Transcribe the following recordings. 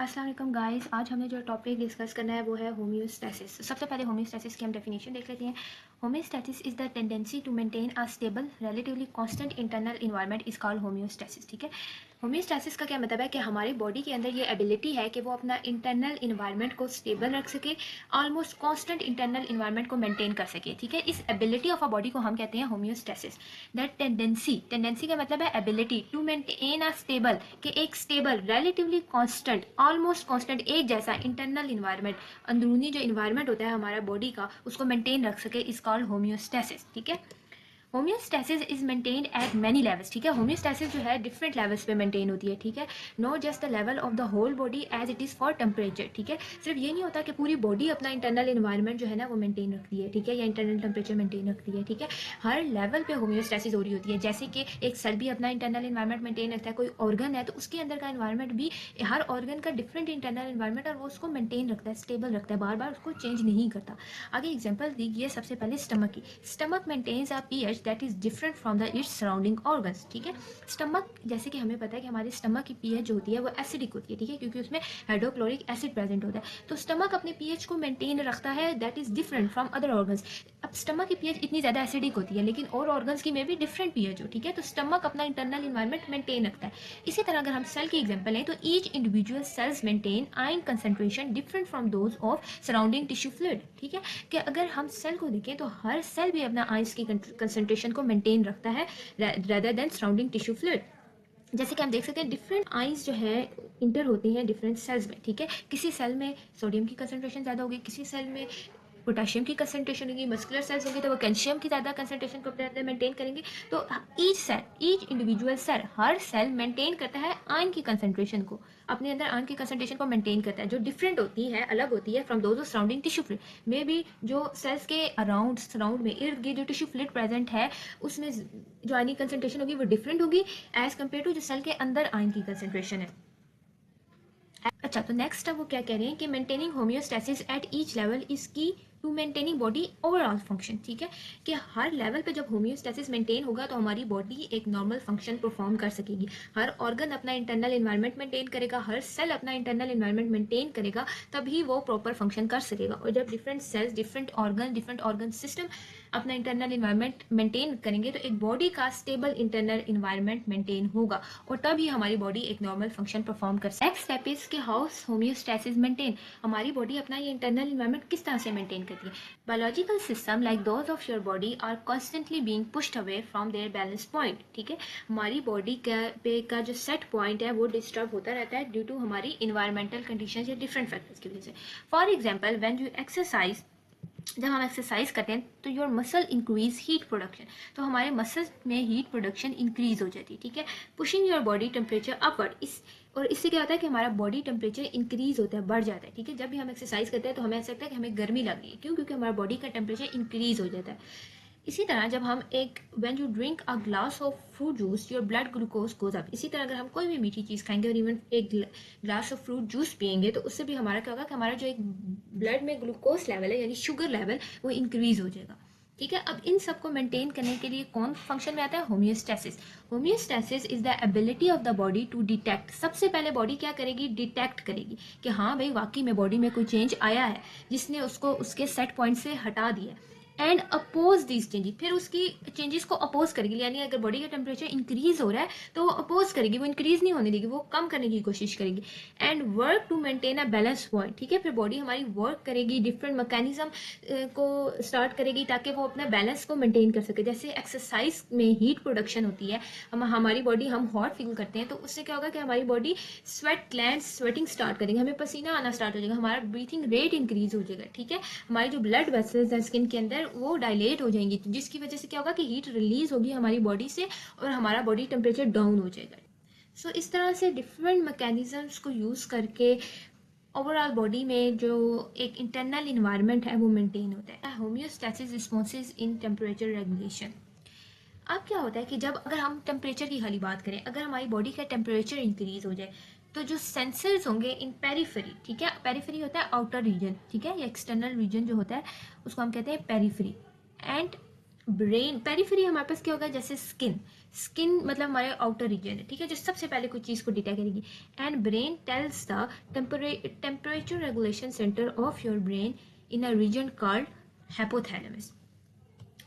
अस्सलाम वालेकुम गाइस। आज हमें जो टॉपिक डिस्कस करना है वो है होम्योस्टैसिस। सबसे पहले होम्योस्टैसिस की हम डेफिनेशन देख लेते हैं। Homeostasis is the tendency to maintain a stable relatively constant internal environment is called homeostasis. ठीक है, होम्योस्टैसिस का क्या मतलब है कि हमारी बॉडी के अंदर ये एबिलिटी है कि वो अपना इंटरनल इन्वायरमेंट को स्टेबल रख सके, ऑलमोस्ट कांस्टेंट इंटरनल इन्वायरमेंट को मेंटेन कर सके। ठीक है, इस एबिलिटी ऑफ अ बॉडी को हम कहते हैं होम्योस्टैसिस। दैट टेंडेंसी का मतलब है ability to maintain a stable, कि एक stable relatively constant almost constant एक जैसा इंटरनल इन्वायरमेंट, अंदरूनी जो इन्वायरमेंट होता है हमारा बॉडी का, उसको मेंटेन रख सके, इज कॉल्ड होम्योस्टैसिस। ठीक है, homeostasis is maintained eight many levels. ठीक है, होम्योस्टैसिस जो है डिफरेंट लेवल्स पे मेंटेन होती है। ठीक है, not just the level of the whole body as it is for temperature. ठीक है, सिर्फ ये नहीं होता कि पूरी बॉडी अपना इंटरनल इन्वायरमेंट जो है ना वो मेंटेन रखती है। ठीक है, या इंटरनल टेम्परेचर मेंटेन रखती है। ठीक है, हर लेवल पे होम्योस्टैसिस हो रही होती है। जैसे कि एक सेल भी अपना इंटरनल इन्वायरमेंट मेंटेन रखता है, कोई ऑर्गन है तो उसके अंदर का इन्वायरमेंट भी, हर ऑर्गन का डिफरेंट इंटरनल इन्वायरमेंट, और वो उसको मेंटेन रखता है, स्टेबल रखता है, बार बार उसको चेंज नहीं करता। आगे एग्जाम्पल दीजिए सबसे पहले स्टमक की। Stomach maintains a pH that is different from the its surrounding organs. ठीक है, स्टमक, जैसे कि हमें पता है कि हमारे स्टमक की पीएच जो होती है वो एसिडिक होती है। ठीक है, क्योंकि उसमें हाइड्रोक्लोरिक एसिड प्रेजेंट होता है। तो स्टमक अपने पीएच को मेंटेन रखता है, that is different from other organs. अब स्टमक की पीएच इतनी ज़्यादा एसिडिक होती है लेकिन और ऑर्गन्स की में भी डिफरेंट पीएच हो। ठीक है, तो स्टमक अपना इंटरनल इन्वायरमेंट मेंटेन रखता है। इसी तरह अगर हम सेल की एग्जांपल लें तो each individual cells maintain ion concentration different from those of surrounding tissue fluid. ठीक है, कि अगर हम सेल को देखें तो हर सेल भी अपना आयंस की कंसंट्रेशन को मेंटेन रखता है rather than surrounding tissue fluid. जैसे कि हम देख सकते हैं डिफरेंट आइंस जो है इंटर होते हैं डिफरेंट सेल्स में। ठीक है, किसी सेल में सोडियम की कंसंट्रेशन ज़्यादा होगी, किसी सेल में पोटेशियम की कंसंट्रेशन होगी, मस्कुलर सेल्स होंगे तो वो कैल्शियम की ज़्यादा कंसंट्रेशन को अपने अंदर मेंटेन करेंगे। तो each cell, each individual cell, हर सेल मेंटेन करता है आयन की कंसंट्रेशन को, अपने अंदर आयन की कंसंट्रेशन को मेंटेन करता है, जो डिफरेंट होती है, अलग होती है from those surrounding tissue fluid में भी। जो सेल्स के अराउंड सराउंड में इर्द गिर्द जो टिश्यू फ्लूइड प्रेजेंट है उसमें जो आयन की कंसंट्रेशन होगी वो डिफरेंट होगी एज कम्पेयर टू जो सेल के अंदर आयन की कंसंट्रेशन है। अच्छा, तो नेक्स्ट अब वो क्या कह रहे हैं कि maintaining homeostasis at each level is key to maintaining body overall function. ठीक है, कि हर लेवल पे जब होम्योस्टैसिस मेंटेन होगा तो हमारी बॉडी एक नॉर्मल फंक्शन परफॉर्म कर सकेगी। हर ऑर्गन अपना इंटरनल इन्वायरमेंट मेंटेन करेगा, हर सेल अपना इंटरनल इन्वायरमेंट मेंटेन करेगा, तभी वो प्रॉपर फंक्शन कर सकेगा। और जब different cells, different organ system अपना इंटरनल इन्वायरमेंट मेंटेन करेंगे तो एक बॉडी का स्टेबल इंटरनल इन्वायरमेंट मेंटेन होगा और तभी हमारी बॉडी एक नॉर्मल फंक्शन परफॉर्म कर सकती है। नेक्स्ट स्टेप इज कि हाउ होम्योस्टैसिस मेंटेन, हमारी बॉडी अपना ये इंटरनल इन्वायरमेंट किस तरह से मेंटेन करती है। Biological system like those of your body are constantly being pushed away from their balance point. ठीक है, हमारी बॉडी का जो सेट पॉइंट है वो डिस्टर्ब होता रहता है ड्यू टू हमारी इन्वायरमेंटल कंडीशन या डिफरेंट फैक्टर्स की वजह से। For example when you exercise, जब हम एक्सरसाइज करते हैं तो your muscle increase heat production, तो हमारे मसल्स में हीट प्रोडक्शन इंक्रीज हो जाती है। ठीक है, pushing your body temperature upward, इस और इससे क्या होता है कि हमारा बॉडी टेम्परेचर इंक्रीज होता है, बढ़ जाता है। ठीक है, जब भी हम एक्सरसाइज करते हैं तो हमें ऐसा लगता है कि हमें गर्मी लग रही है, क्यों? क्योंकि हमारा बॉडी का टेम्परेचर इंक्रीज हो जाता है। इसी तरह जब हम एक when you drink a glass of fruit juice your blood glucose goes up. इसी तरह अगर हम कोई भी मीठी चीज़ खाएंगे और इवन एक ग्लास ऑफ फ्रूट जूस पियेंगे तो उससे भी हमारा क्या होगा कि हमारा जो एक ब्लड में ग्लूकोज लेवल है यानी शुगर लेवल वो इंक्रीज हो जाएगा। ठीक है, अब इन सब को मेंटेन करने के लिए कौन फंक्शन में आता है? Homeostasis. Homeostasis is the ability of the body to detect, सबसे पहले बॉडी क्या करेगी? डिटेक्ट करेगी कि हाँ भाई वाकई में बॉडी में कोई चेंज आया है जिसने उसको उसके सेट पॉइंट से हटा दिया, एंड अपोज दीज चेंजेस, फिर उसकी चेंजेस को अपोज करेगी। यानी अगर बॉडी का टेम्परेचर इंक्रीज हो रहा है तो वो अपोज करेगी, वो इंक्रीज नहीं होने देगी, वो कम करने की कोशिश करेगी। And work to maintain a balance point. ठीक है, फिर बॉडी हमारी वर्क करेगी, डिफरेंट मैकेनिज्म को स्टार्ट करेगी ताकि वो अपना बैलेंस को मेंटेन कर सके। जैसे एक्सरसाइज में हीट प्रोडक्शन होती है, हमारी बॉडी, हम हॉट फील करते हैं तो उससे क्या होगा कि हमारी body sweat gland sweating start करेंगे, हमें पसीना आना स्टार्ट हो जाएगा, हमारा ब्रीथिंग रेट इंक्रीज हो जाएगा। ठीक है, हमारी जो ब्लड वेसल्स हैं स्किन के अंदर वो डायलेट हो जाएंगी, जिसकी वजह से क्या होगा कि हीट रिलीज होगी हमारी बॉडी से और हमारा बॉडी टेम्परेचर डाउन हो जाएगा। सो इस तरह से डिफरेंट मैकेनिज्म्स को यूज़ करके ओवरऑल बॉडी में जो एक इंटरनल इन्वायरमेंट है वो मेंटेन होता है। Homeostasis responses in temperature regulation. अब क्या होता है कि जब अगर हम टेम्परेचर की खाली बात करें, अगर हमारी बॉडी का टेम्परेचर इंक्रीज हो जाए तो जो सेंसर्स होंगे इन पेरीफेरी, ठीक है, पेरीफेरी होता है आउटर रीजन, ठीक है, या एक्सटर्नल रीजन जो होता है उसको हम कहते हैं पेरीफेरी, एंड ब्रेन पेरिफेरी हमारे पास क्या होगा, जैसे स्किन, स्किन मतलब हमारे आउटर रीजन है, ठीक है, जो सबसे पहले कोई चीज़ को डिटेक्ट करेगी। And brain tells the temperature regulation centre of your brain in a reason called hypothalamus,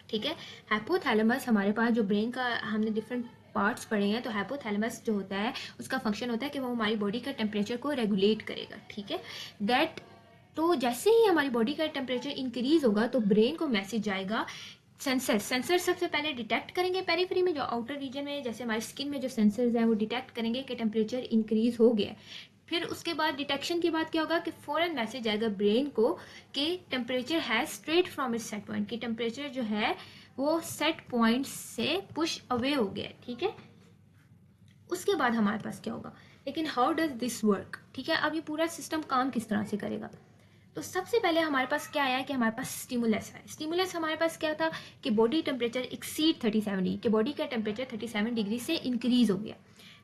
ठीक है। हाइपोथैलेमस हमारे पास जो ब्रेन का हमने डिफरेंट पार्ट्स पढ़े हैं, तो हाइपोथैलेमस जो होता है उसका फंक्शन होता है कि वो हमारी बॉडी का टेम्परेचर को रेगुलेट करेगा, ठीक है। दैट तो जैसे ही हमारी बॉडी का टेम्परेचर इंक्रीज होगा तो ब्रेन को मैसेज आएगा, सेंसर सबसे पहले डिटेक्ट करेंगे पेरिफेरी में, जो आउटर रीजन में जैसे हमारी स्किन में जो सेंसर्स हैं वो डिटेक्ट करेंगे कि टेम्परेचर इंक्रीज हो गया। फिर उसके बाद डिटेक्शन के बाद क्या होगा कि फौरन मैसेज आएगा ब्रेन को कि टेम्परेचर है straight from its set point, कि टेम्परेचर जो है वो सेट पॉइंट से पुश अवे हो गया, ठीक है। उसके बाद हमारे पास क्या होगा, लेकिन हाउ डज दिस वर्क, ठीक है। अब ये पूरा सिस्टम काम किस तरह से करेगा, तो सबसे पहले हमारे पास क्या आया कि हमारे पास स्टिमुलस है। स्टिमुलस हमारे पास क्या था कि बॉडी टेम्परेचर एक्सीड 37 डिग्री, कि बॉडी का टेम्परेचर 37 डिग्री से इंक्रीज हो गया।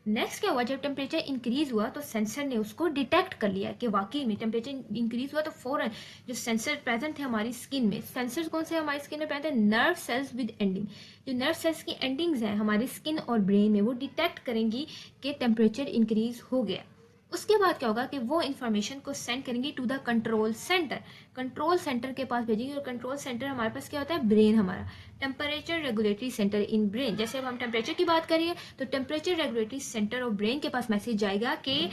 नेक्स्ट क्या हुआ, जब टेम्परेचर इंक्रीज हुआ तो सेंसर ने उसको डिटेक्ट कर लिया कि वाकई में टेम्परेचर इंक्रीज हुआ, तो फौरन जो सेंसर प्रेजेंट थे हमारी स्किन में, सेंसर्स कौन से हमारी स्किन में प्रेजेंट है, नर्व सेल्स विद एंडिंग, जो नर्व सेल्स की एंडिंग्स हैं हमारी स्किन और ब्रेन में, वो डिटेक्ट करेंगी कि टेम्परेचर इंक्रीज हो गया। उसके बाद क्या होगा कि वो इन्फॉर्मेशन को सेंड करेंगी to the control centre, control centre के पास भेजेंगे, और कंट्रोल सेंटर हमारे पास क्या होता है, ब्रेन हमारा, temperature regulatory centre in brain. जैसे अब हम टेम्परेचर की बात करिए तो temperature regulatory centre of brain के पास मैसेज जाएगा कि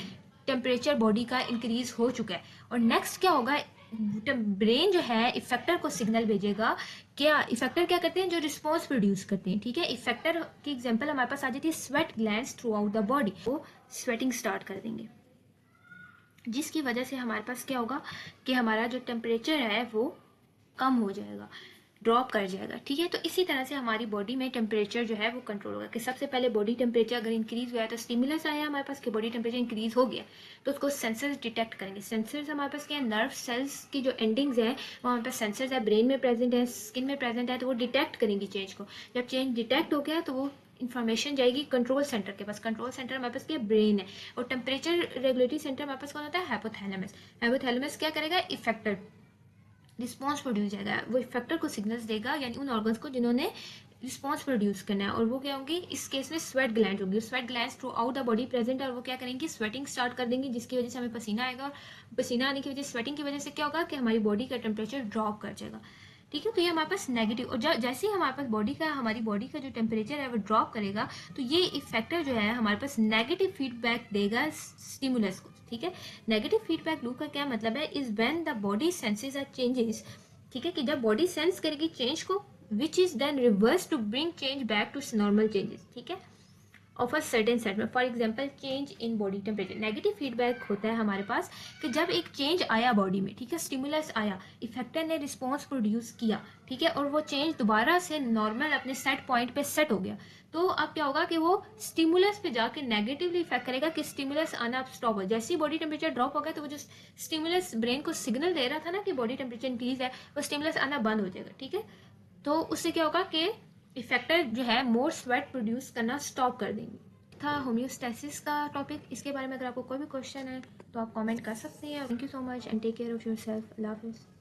टेम्परेचर बॉडी का इंक्रीज हो चुका है। और नेक्स्ट क्या होगा, ब्रेन जो है इफेक्टर को सिग्नल भेजेगा। क्या इफेक्टर क्या करते हैं, जो रिस्पॉन्स प्रोड्यूस करते हैं, ठीक है। इफेक्टर की एग्जांपल हमारे पास आ जाती है sweat glands through out the body, वो स्वेटिंग स्टार्ट कर देंगे, जिसकी वजह से हमारे पास क्या होगा कि हमारा जो टेम्परेचर है वो कम हो जाएगा, ड्रॉप कर जाएगा, ठीक है। तो इसी तरह से हमारी बॉडी में टेम्परेचर जो है वो कंट्रोल होगा, कि सबसे पहले बॉडी टेम्परेचर अगर इंक्रीज हुआ है तो स्टिमुलस आया हमारे पास कि बॉडी टेम्परेचर इंक्रीज हो गया, तो उसको सेंसर्स डिटेक्ट करेंगे। सेंसर्स हमारे पास क्या है, नर्व सेल्स की जो एंडिंग्स है वो हमारे पास सेंसर्स है, ब्रेन में प्रेजेंट है, स्किन में प्रेजेंट है, तो वो डिटेक्ट करेंगी चेंज को। जब चेंज डिटेक्ट हो गया तो वो इन्फॉर्मेशन जाएगी कंट्रोल सेंटर के पास, कंट्रोल सेंटर हमारे पास क्या ब्रेन है, और टेम्परेचर रेगुलेटरी सेंटर हमारे पास कौन होता है, हाइपोथैलेमस। हाइपोथैलेमस क्या करेगा, इफेक्टर रिस्पॉन्स प्रोड्यूस जाएगा, वो इफेक्टर को सिग्नल्स देगा, यानी उन ऑर्गन्स को जिन्होंने रिस्पॉन्स प्रोड्यूस करना है, और वो क्या होंगी, इस केस में स्वेट ग्लैंड होगी, sweat glands through out the body present, और वो क्या करेंगी, स्वेटिंग स्टार्ट कर देंगी, जिसकी वजह से हमें पसीना आएगा, और पसीना आने की वजह से, स्वेटिंग की वजह से क्या होगा कि हमारी बॉडी का टेम्परेचर ड्रॉप कर जाएगा, ठीक है। तो ये हमारे पास नेगेटिव, और जैसे ही हमारे पास हमारी बॉडी का जो टेम्परेचर है वो ड्रॉप करेगा, तो ये इफेक्टर जो है हमारे पास नेगेटिव फीडबैक देगा स्टिमुलस को, ठीक है। नेगेटिव फीडबैक लूप का क्या मतलब है, is when the body senses are changes, ठीक है, कि जब बॉडी सेंस करेगी चेंज को, which is then reverse to bring change back to normal changes, ठीक है, ऑफ अ सर्टेन सेट में। For example change in body temperature, negative feedback होता है हमारे पास कि जब एक चेंज आया बॉडी में, ठीक है, स्टिमुलस आया, इफेक्टर ने रिस्पॉन्स प्रोड्यूस किया, ठीक है, और वो चेंज दोबारा से नॉर्मल अपने सेट पॉइंट पे सेट हो गया, तो अब क्या होगा कि वो स्टिमुलस पे जाके नेगेटिवली इफेक्ट करेगा कि स्टिमुलस आना अब स्टॉप हो। जैसे ही बॉडी टेम्परेचर ड्रॉप हो गया तो वो जो स्टिमुलस ब्रेन को सिग्नल दे रहा था ना कि बॉडी टेम्परेचर इंक्रीज है, वो स्टिमुलस आना बंद हो जाएगा, ठीक है। तो उससे क्या होगा कि इफेक्टर जो है मोर स्वेट प्रोड्यूस करना स्टॉप कर देंगे। था होम्योस्टेसिस का टॉपिक, इसके बारे में अगर आपको कोई भी क्वेश्चन है तो आप कमेंट कर सकते हैं। Thank you so much and take care of yourself. अल्लाह हाफिज़।